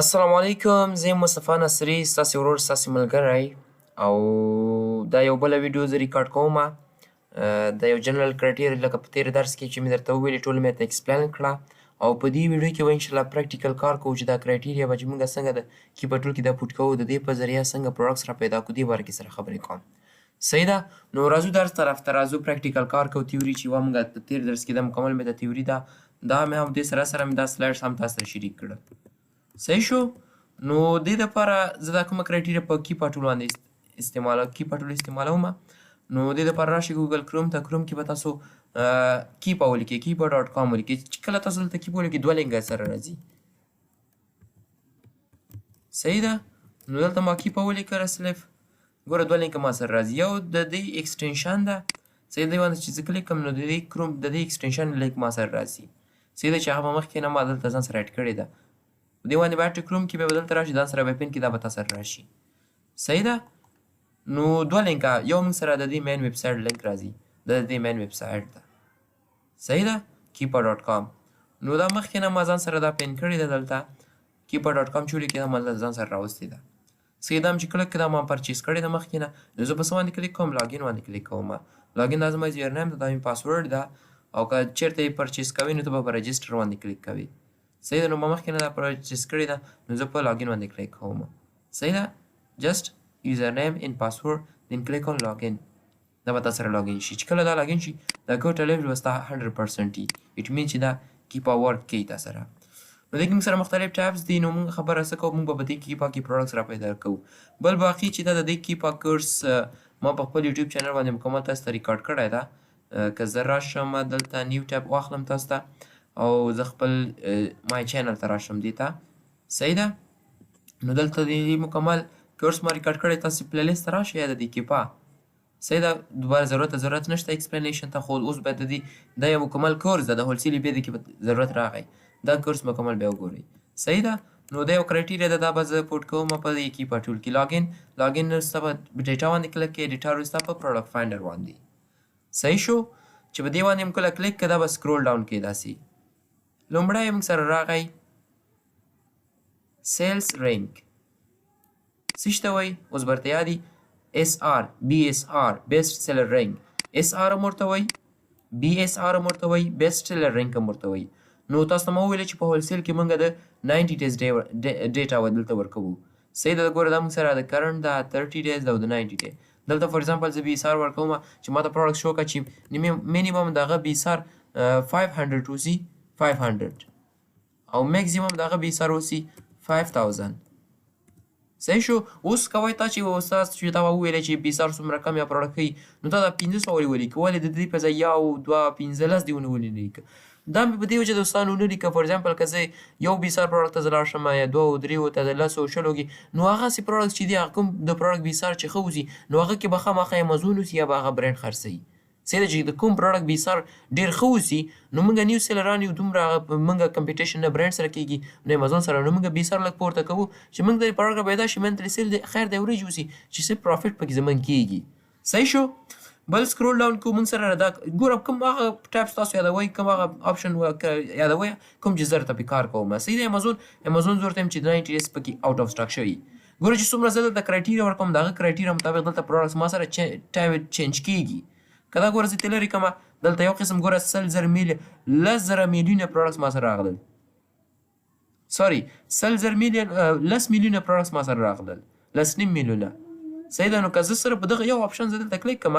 السلام علیکم، زه یم مصطفی نصري، ستاسې ورور، ستاسې ملګری. او دا یو بله ویډیو زه ریکارډ کومه. دا یو جنرال کرایټیریا لکه په تېر درس کې چې مې درته وویلې ټوله مې درته ایکسپلین کړه. او په دې ویډیو کې به انشاءالله پریکټیکل کار کوو چې دا کرایټیریا به چې موږ څنګه د کیپا ټول کې دا پوټ کوو، د دې په ذریعه څنګه پروډکټس را پیدا کړو، دې باره کې سره خبرې کوم. صحیح ده. نو راځو درس طرف ته راځو، پریکټیکل کار کوو. تیوري چې وه موږ د تېر درس کې دا مکمل مې د تیوري ده، دا مې هم دې سره سره مې دا سلایډس هم تاسو سره شریک کړل. صحیح شو. نو دې دپاره زه دا کومه کرایټیریا په کیپا ټول باندې استعمالومه. نو دې دپاره راشئ ګوګل کروم ته. کروم کې به تاسو کیپا ولیکئ، کیپا ډاټ کام ولیکئ. چې کله تاسو دلته کیپا ولیکئ دوه لینکه سره راځي. صحیح ده. نو دلته ما کیپا ولیکله صرف ګوره دوه لینکه ما سره راځي. یو د دې ایکسټنشن ده. صحیح ده. باندې چې زه کلیک کوم نو د دې کروم د دې ایکسټنشن لینک ما سره راځي. صحیح ده چې هغه مخکې نه ما دلته ځان سره اډ کړې ده. په دې باندې باید کروم کې به دلته راشي، ځان سره به پین کې دا به تا سره راشي. صحیح ده. نو دوه لینکه، یو موږ سره د دې مین ویب سایټ لینک راځي، د دې مین ویب سایټ ده. صحیح ده. کیپا ډاټ کام. نو دا مخکې نه ما ځان سره دا پین کړې ده دلته. کیپا ډاټ کام چې ولیکې دا ما دلته ځان سره راوستې ده. صحیح ده. چې کله کې دا ما پرچیز کړې ده مخکې نه، نو زه په څه باندې کلیک کوم؟ لاګین باندې کلیک کوم. لاګین دا زما یوزر نیم ده، دا مې پاسورډ ده. او که چېرته یې پرچیز کوې نو ته به په رجسټر باندې کلیک کوې. صحیح ده. نو ما مخکې نه دا پرچیز کړې ده، نو زه په لاګین باندې کلیک کوم. صحیح ده. جسټ یوزر نیم ان پاسورډ دین کلیک آن لاګین. دا به تا سره لاګین شي. چې کله دا لاګین شي دا ګوټه لیول به ستا 100% وي. اټ مین چې دا کیپا ورک کوي تا سره. نو دې کې موږ سره مختلف ټیبس دي. نو موږ خبره څه کوو؟ موږ به په دې کیپا کې پروډکټس را پیدا کوو. بل باقي چې دا د دې کیپا کورس ما په خپل یوټیوب چینل باندې مکمل تاسو ته ریکارډ کړی ده. که زه راشم دلته نیو ټیب واخلم تاسو ته او زه خپل مای چینل ته راشم دې ته. صحیح ده. نو دلته دې مکمل کورس ما ریکارډ کړی، تاسو پلی لیست ته راشئ یا د دې کیپا. صحیح ده. دوباره ضرورت نشته ایکسپلینیشن ته، خو اوس باید د دې دا یو مکمل کورس ده، د هولسیل FBA کې ضرورت راغی. دا کورس مکمل بیا وګورئ. صحیح ده. نو دا یو کرایټیریا ده، دا به زه پوټ کوم په دې کیپا ټول کې. لاګین وروسته به ډیټا باندې کلیک کړئ، ډیټا وروسته په پروډکټ فایندر باندې. صحیح شو. چې په دې باندې هم کله کلیک کړه دا به سکرول ډاون کړئ داسې. لومړی موږ سره راغی سیلز رینک. څه شته وایي؟ اوس برته یادي SR BSR بیسټ سیلر رینک. SR هم ورته وایي، BSR هم ورته وایي، بیسټ سیلر رینک هم ورته وایي. نو تاسو ته ما وویل چې په هولسیل کې موږ د 90 days ډیټا دلته ورکوو. صحیح ده. ګوره دا موږ سره د کرنټ ده 30 days ده او د 90 day. دلته فور ایگزامپل زه BSR ورکوم چې ما ته پروډکټ شو کړه چې مینیمم دغه BSR 500 اوسي، 500 او میکزیمم دغه BSR اوسي 5000. صحیح شو. اوس کوی تا چې استاد چې تا وویلی چې BSR څومره کم یا پروډکټ کوي، نو تا دا 500 ولیکه. ولې د دې په ځای 1 2 15 دې ونه ولیکه؟ دا مې په دې وجه د استاد ونه لیکه. فور ایگزامپل که زه یو BSR پروډکټ ته زه لاړ شم یا 2 3 ته د 10 شلو کې، نو هغسې پروډکټ چې دی هغه کوم د پروډکټ BSR چې ښه وځي نو هغه کې به خامخا امازون اوسي یا به هغه برانډ خرڅوي. صحیح ده. چې د کوم پروډکټ BSR ډېر ښه اوسي نو موږ نیو سیلران یو، دومره موږ کمپیټیشن نه برانډ سره کېږي نو امازون سره، نو موږ BSR لږ پورته کوو چې موږ د پروډکټ پیدا شي منتلی سیل د خیر د ورځې اوسي چې څه پروفیټ پکې زموږ کېږي. صحیح شو. بل سکرول ډاون کوو. موږ سره دا ګوره کوم هغه ټیبس تاسو یادوئ، کوم هغه آپشن یادوئ کوم چې زه درته پې کار کوم. صحیح ده. امازون زه ورته یم چې 90 days پکې آوټ آف سټاک شوي. ګوره چې څومره زه دلته کرایټیریا ورکوم د هغه کرایټیریا مطابق دلته پروډکټس ما سره ټایم چینج کېږي. که دا ګوره زه تلري کومه دلته یو قسم ګوره 10,000 میلیونه پروډکټس ما سره راغلل. سوري 10,000 میلیونه پروډکټس ما سره راغلل، 10.5 میلیونه. صحیح ده. نو که زه سره په دغه یو آپشن زه دلته کلیک کوم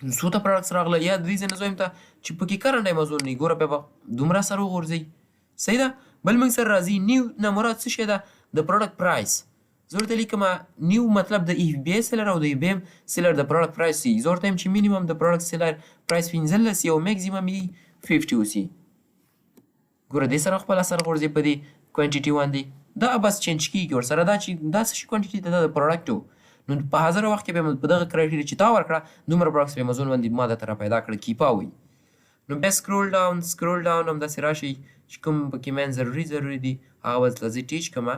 څو ته پروډکټس راغله، یا د دې ځای نه زه وایم ته چې پکې کرنټ امازون نه وي، ګوره بیا به دومره سره وغورځوي. صحیح ده. بل موږ سره راځي نیو نه مراد څه شی ده؟ د پروډکټ پرایس. زه ورته لیکم نیو مطلب د FBA سیلر او د FBA سیلر د پروډکټ پرایس وي. زه ورته یم چې مینیمم د پروډکټ سیلر پرایس 15 او میکزیمم یې 50 اوسي. ګوره دې سره خپله سره غورځي په دې کوانټیټي باندې. دا بس چینج کېږي ورسره. دا چې دا څه شي کوانټیټي ده د پروډکټو. نو په حاضر وخت کې به په دغه کرایټیریا چې تا ورکړه دومره پروډکټس په امازون باندې ما درته را پیدا کړه، کیپا وایي. نو بیا سکرول ډاون همداسې راشئ چې کوم پکې مین ضروري دي هغه به درته زه ټیچ کومه.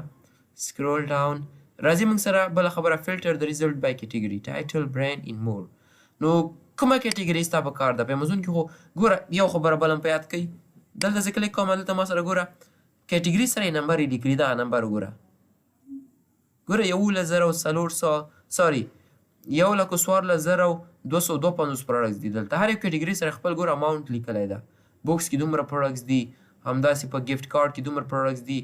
سکرول ډاون راځي موږ سره بله خبره فلټر د ریزلټ بای کیټګري، ټایټل، برانډ ان مور. نو کومه کیټګري ستا په کار ده؟ په امازون کې خو ګوره یو خبره بل هم په یاد کوئ. دلته زه کلیک کوم، دلته ما سره ګوره کټګوري سره یې نمبر یې لیکلي دغه نمبر وګوره ګوره 11,400 سوري 1,14,252 پروډکټس دي دلته هر یو کټګوري سره خپل ګوره اماونټ لیکلی ده بوکس کې دومره پروډکټس دي همداسې په ګفټ کارت کې دومره پروډکټس دي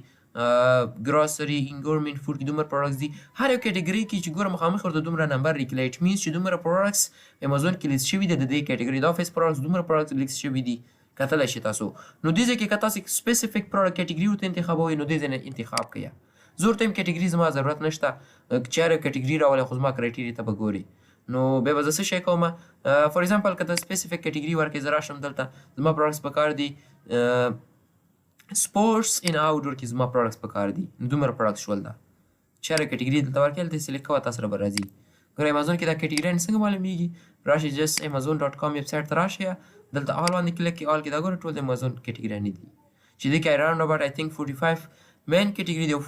ګراسري انګورمنټ فوډ کې دومره پروډکټس دي هر یو کټګوري کې چې ګوره مخامخ ورته دومره نمبر لیکلی اټ مینس چې دومره پروډکټس امازون کې لیست شوي دي د دې کټګوري د افیس پروډکټس دومره پروډکټس لیست شوي دي کتلی شي تاسو نو دې ځای کې که تاسو سپیسیفیک پروډکټ کټګوري ورته انتخابوئ نو دې ځای نه انتخاب کړئ زه ورته یم کټګوري زما ضرورت نشته چې هر یو کټګوري راولئ خو زما کرایټیریا ته به ګوري نو بیا به زه څه شی کومه فار ایگزامپل که ته سپیسیفیک کټګوري ورکړې زه راشم دلته زما پروډکټس پکار دي سپورټس ان آوټډور کې زما پروډکټس پکار دي نو دومره پروډکټس شول ده چې هر کټګوري دلته ورکړې هلته یې سلیکټ کوه تا سره به راځي ګوره امازون کې دا کټګوري څنګه معلومیږي راشئ جست amazon.com ویب سایټ ته راشئ دلته آل باندې کلیک کړئ آل کې دا ګوره ټول د امازون کټګوري دي چې دې کې اراوند اباوټ آی تھنک 45 مین کټګوري دي او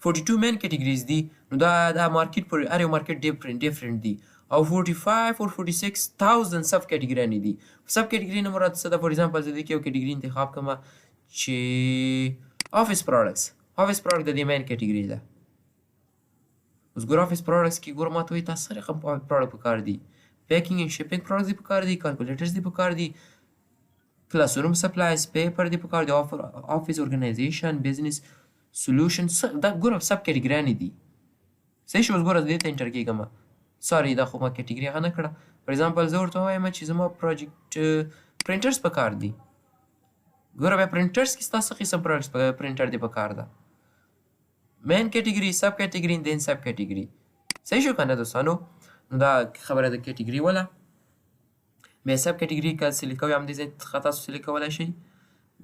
42 مین کټګوریز دي نو دا مارکیټ پر هر یو مارکیټ ډیفرنٹ دي او 45 or 46,000 سب کټګوري دي سب کټګوري نه مراد څه ده فار ایگزامپل زه دې کې یو کټګوري انتخاب کوم چې افیس پروډکټس د دې مین کټګوري ده اوس ګور افیس پروډکټس کې ګور ماته وایي تاسو سره کوم پروډکټ پکار دي پیکینګ اینډ شپینګ پروډکټس دي پکار دي کیلکولیټرز دي پکار دي کلاس روم سپلایز پیپر دي پکار دي افیس اورګنایزیشن بزنس سولوشن دا ګوره سب کټګوري دي صحیح شو اوس ګوره دې ته انټر کېږم سوري دا خو ما کټګوري هغه نه کړه فار ایگزامپل زه ورته وایم چې زما پروجیکټ پرنټرز پکار دي ګوره بیا پرنټرز کې ستا څه قسم پرنټر دی پکار ده مین کټګوري سب کټګوري دین سب کټګوري صحیح شو که نه دوستانو نو دا خبره د کټګوري وله بیا سب کټګوري که سلیکټ کوئ همدې ځای څخه تاسو سلیکټ کولی شئ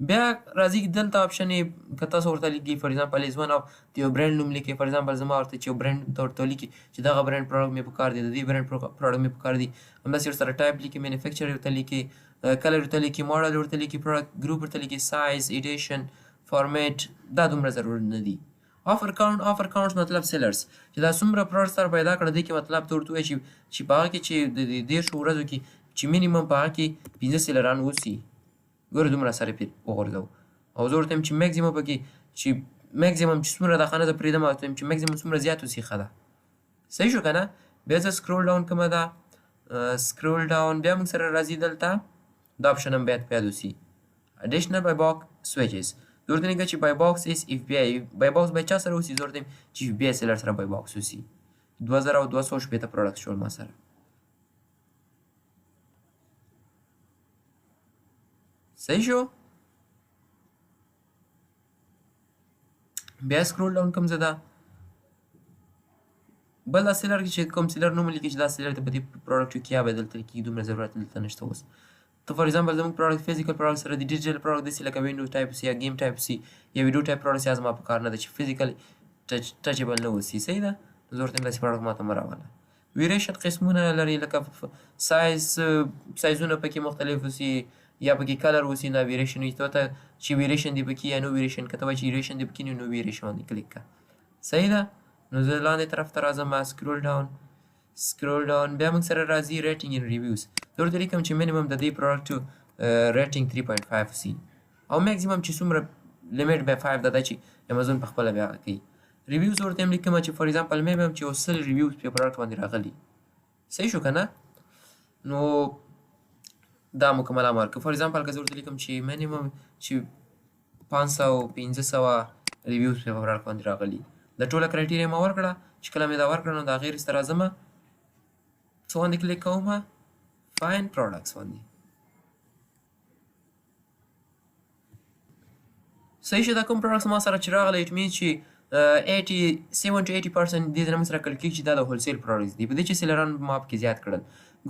بیا راځي دلته آپشن یې که تاسو ورته لیکي فار ایگزامپل از ون اف د یو برانډ نوم لیکي فار ایگزامپل زما ورته چې یو برانډ ته ورته لیکي چې دغه برانډ پروډکټ مې پکار دی د دې برانډ پروډکټ مې پکار دی همداسې ورسره ټایپ لیکي مینوفیکچر ورته لیکي کلر ورته لیکي ماډل ورته لیکي پروډکټ ګروپ ورته لیکي سایز ایډیشن فارمیټ دا دومره ضروري نه دي آفر کاونټ مطلب سیلرز چې دا څومره پروډکټ سره پیدا کړه دې کې مطلب ته ورته وایي چې په هغه کې چې د 10 ورځو کې چې مینیمم په هغه کې 15 سیلران اوسي ګوره دومره سره پرې وغورځوو او زه ورته یم چې میکزیمم پکې چې میکزیمم چې څومره دا خانه زه پرېږدم ورته یم چې میکزیمم څومره زیات اوسي ښه ده صحیح شو که نه بیا زه سکرول ډاون کومه ده سکرول ډاون بیا موږ سره راځي دلته دا آپشن هم باید پیاد اوسي اډیشنل بای باک سویچز زه ورته لیکم چې بای باکس اس اف بی آی بای باکس بای چا سره اوسي زه ورته یم چې اف بی آی سیلر سره بای باکس اوسي 2200 پروډکټ شول ما سره صحیح شو بیا سکرول ډاون کوم زه دا بل دا سیلر چې کوم سیلر نوم لیکي چې دا سیلر ته په دې پروډکټ کې یا بدل تل کې دومره ضرورت دلته نشته اوس ته فار ایگزامپل زموږ پروډکټ فزیکل پروډکټ سره د ډیجیټل پروډکټ داسې لکه وینډو ټایپ سي یا گیم ټایپ سي یا ویډیو ټایپ پروډکټ یا زما په کار نه ده چې فزیکل ټچبل نه اوسي صحیح ده زه ورته یم داسې پروډکټ ماته مه راوله ویریشن قسمونه لري لکه سایزونه پکې مختلف اوسي یا پکې کلر اوسي نه ویریشن وي ته چې ویریشن دی پکې یا نو ویریشن که ته وایي چې ویریشن دی پکې نو ویریشن باندې کلیک کړه صحیح ده نو زه لاندې طرف ته راځم سکرول ډاون بیا موږ سره راځي ریټینګ ان ریویوز زه ورته لیکم چې مینیمم د دې پروډکټ ریټینګ 3.5 سي او میکزیمم چې څومره لیمیټ بیا 5 ده چې امازون په خپله بیا کوي ریویوز ورته هم لیکم چې فار ایگزامپل مینیمم چې 100 ریویوز په پروډکټ باندې راغلي صحیح شو که نه نو دا مکمل امر که فار ایگزامپل که زه ورته لیکم چې مینیمم چې 500 ریویوز په پروډکټ باندې راغلي د ټوله کرایټیریا ما ورکړه چې کله مې دا ورکړه نو د هغې وروسته راځمه څه باندې کلیک کومه فاین پروډکټس باندې صحیح شو دا کوم پروډکټس ما سره چې راغلی اټ مینس چې 70 to 80% دې ځای نه مې سره کلیک کېږي چې دا د هولسیل پروډکټس دي په دې چې سیلران ما پکې زیات کړل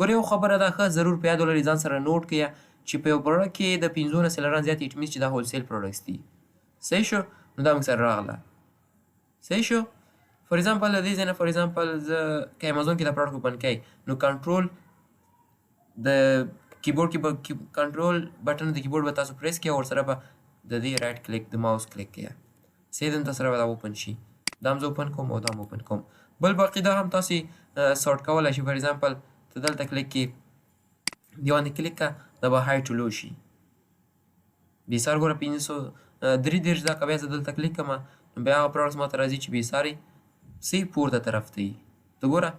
ګوره یو خبره ده ښه ضرور په یاد ولرئ ځان سره نوټ کړئ چې په یو پروډکټ کې د 15 نه سیلران زیات اټ مینس چې دا هولسیل پروډکټس دي صحیح شو نو دا موږ سره راغله صحیح شو فار ایگزامپل د دې ځای نه فار ایگزامپل زه که امازون کې دا پروډکټ اوپن کړئ نو کنټرول د کیبورډ کې به کنټرول بټن د کیبورډ به تاسو پریس کړئ او ورسره به د دې رایټ کلیک د ماوس کلیک کړئ صحیح دلته سره به دا اوپن شي دا هم زه اوپن کوم او دا هم اوپن کوم بل باقي دا هم تاسې سارټ کولی شئ فار ایگزامپل ته دلته کلیک کړئ دې باندې کلیک کړه دا به های ټو لو شي بېسار ګوره 500 33 دا که بیا زه دلته کلیک کړم نو بیا هغه پروډکټس ماته راځي چې بېسارې سی پورته طرف ته وي. ته ګوره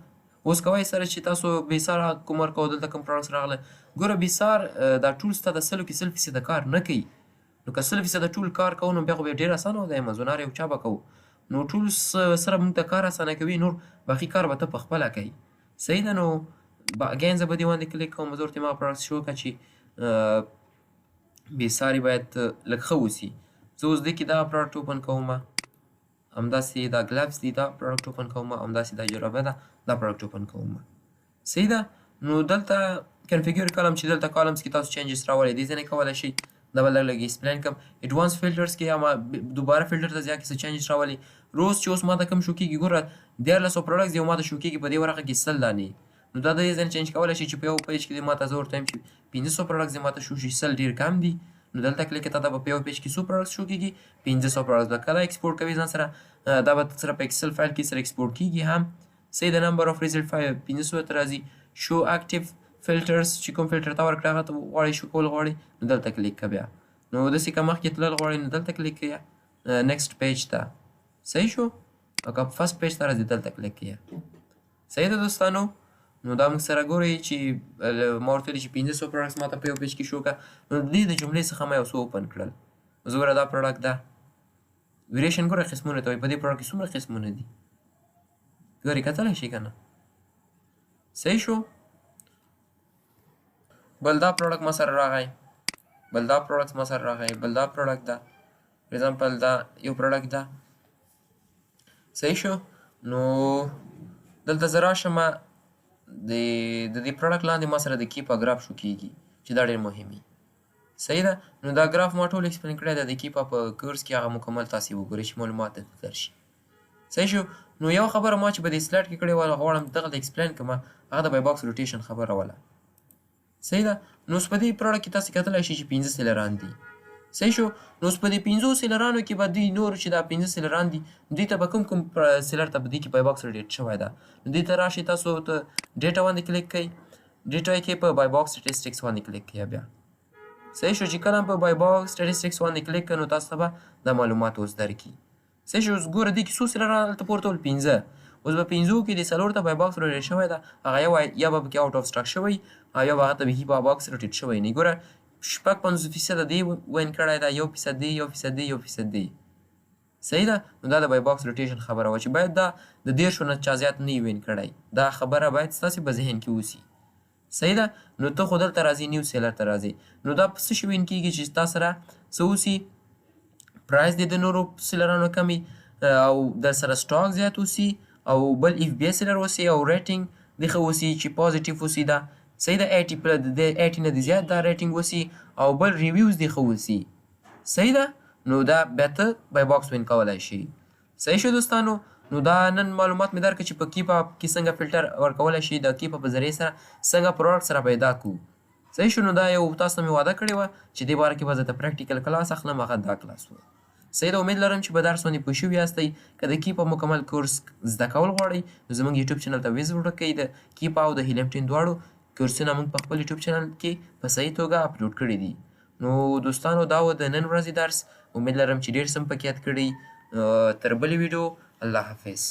اوس کوای سره چې تاسو بېساره کوم ورکوو دلته کوم پروډکټس راغله ګوره بېسار دا ټول ستا د 100% کار نه کوي. نو که 100% ټول کار کوو نو بیا خو بیا ډېر اسانه و د امازون یو چا به کوو نو ټول سره موږ ته کار اسانه کوي نور باقي کار به ته پخپله کوي. صحیح ده. نو اګین زه به دې باندې کلیک کوم زه ورته ما پروډکټس شو کړه چې بېساري باید لږ ښه اوسي. زه اوس دې کې دا پروډکټ اوپن کوم همداسې دا ګلفز دي دا پروډکټ اوپن کوم همداسې دا جرابه ده دا پروډکټ اوپن کوم. صحیح ده. نو دلته کنفیګر کالم چې دلته کالمز کې تاسو چینجز راولئ دې ځینې کولی شئ دا به لږ ایکسپلین کړم. ایډوانس فلټرز کې یا دوباره فلټر ته ځیا کې څه چینجز راولي روز چې اوس ماته کوم شو کېږي ګوره 1300 پروډکټس یو ماته شو کېږي په دې ورقه کې 100 دانې نو دا د دې ځینې چینج کولی شي چې په یو پیج کې دې ماته زه ورته وایم چې 500 پروډکټس دې ماته شو شي 100 ډېر کم دي نو دلته کلیک ته دا به په یو پیج کې څو پروډکټس شو کېږي 500 پروډکټس به کله ایکسپورټ کوي ځان سره دا به سره په ایکسل فایل کې سره ایکسپورټ کېږي هم. صحیح د نمبر اف ریزلټ 500 ته راځي. شو اکټیو فلټرز چې کوم فلټر ته ورکړه هغه ته غواړئ شو کول غواړئ نو دلته کلیک کوه. بیا نو داسې که مخکې تلل غواړئ نو دلته کلیک کوئ نیکسټ پیج ته. صحیح شو. او که فرست پیج ته راځي دلته کلیک کوئ. صحیح ده دوستانو. نو دا موږ سره ګورئ چې ما ورته ویلي چې 500 پروډکټس ماته په یو پیج کې شو کړه نو د دې د جملې څخه ما یو څو اوپن کړل. زه ګوره دا پروډکټ ده ویریشن ګوره قسمونه ته وایي په دې پروډکټ کې څومره قسمونه دي ګورئ کتلی شئ که نه. صحیح شو. بل دا پروډکټ ما سره راغی بل دا پروډکټ ما سره راغی بل دا پروډکټ ده فور ایگزامپل دا یو پروډکټ ده. صحیح شو. نو دلته زه راشم د دې پروډکټ لاندې ما سره د کیپا ګراف شو کېږي چې دا ډېر مهم وي. صحیح ده. نو دا ګراف ما ټول ایکسپلین کړی دی د کیپا په کورس کې هغه مکمل تاسې وګورئ چې معلومات درته درشي. صحیح شو. نو یو خبره ما چې په دې سلایډ کې کړې وه غواړم دغلته ایکسپلین کړم هغه د بای باکس روټیشن خبره وله. صحیح ده. نو اوس په دې پروډکټ کې تاسې کتلی شئ چې 15 سیلران دي. صحیح شو. نو اوس په دې 15 سیلرانو کې به دوی نور چې دا 15 سیلران دي دوی ته به کوم سیلر ته به دې کې بای باکس روټیټ شوی ده نو دې ته راشئ تاسو ته ډیټا باندې کلیک کوئ ډیټا کې په بای باکس سټیټسټکس باندې کلیک کوئ. بیا صحیح شو. چې کله په بای باکس سټیټسټکس باندې کلیک کړئ نو تاسو ته به دا معلومات اوس درکړي. صحیح شو. اوس ګوره دې کې څو سیلران هلته پورته ول 15 اوس به 15 کې د 4 ته بای باکس روټیټ شوی ده هغه یا به پکې آوټ اف سټاک شوی او یا به هغه ته بهي بای باکس روټیټ شوی نه. ګوره 50% دی وین کړی ده 1% دی 1% دی 1% دی. صحیح ده. نو دا د بای باکس روټیشن خبره وه چې باید دا د 10 نه چا زیات نه وین کړی دا خبره باید ستاسې په ذهن کې اوسي. صحیح ده. نو ته خو دلته راځي نیو سیلر ته راځي نو دا په څه شي وین کېږي چې ستا سره څه اوسي پرایس دې د نورو سیلرانو کمي او در سره سټاک زیات اوسي او بل FBA سیلر اوسي او ریټینګ دې ښه اوسي چې پازیټیو اوسي دا. صحیح ده. 80 نه دې زیات دا ریټینګ اوسي او بل ریویوز دې ښه اوسي. صحیح ده. نو دا بیا ته بای باکس وین کولی شي. صحیح شو دوستانو. نو دا نن معلومات مې درکړه چې په کیپا کې څنګه فلټر ورکولی شي د کیپا په ذریعې سره څنګه پروډکټ سره پیدا کړو. صحیح شو. نو دا یو تاسو ته مې وعده کړې وه چې دې باره کې به زه ته پریکټیکل کلاس اخلم هغه دا کلاس و. صحیح ده. امید لرم چې په درس باندې پوه شوي یاستئ. که د کیپا مکمل کورس زده کول غواړئ نو زموږ یوټیوب چینل ته وزټ وکړئ. د کیپا او د هیلم ټین دواړو کورسونه موږ په خپل یوټیوب چینل کې په صحیح توګه اپلوډ کړي دي. نو دوستانو دا و د نن ورځې درس. امید لرم چې ډېر څه مو پکې یاد کړي. تر بلې ویډیو الله حافظ.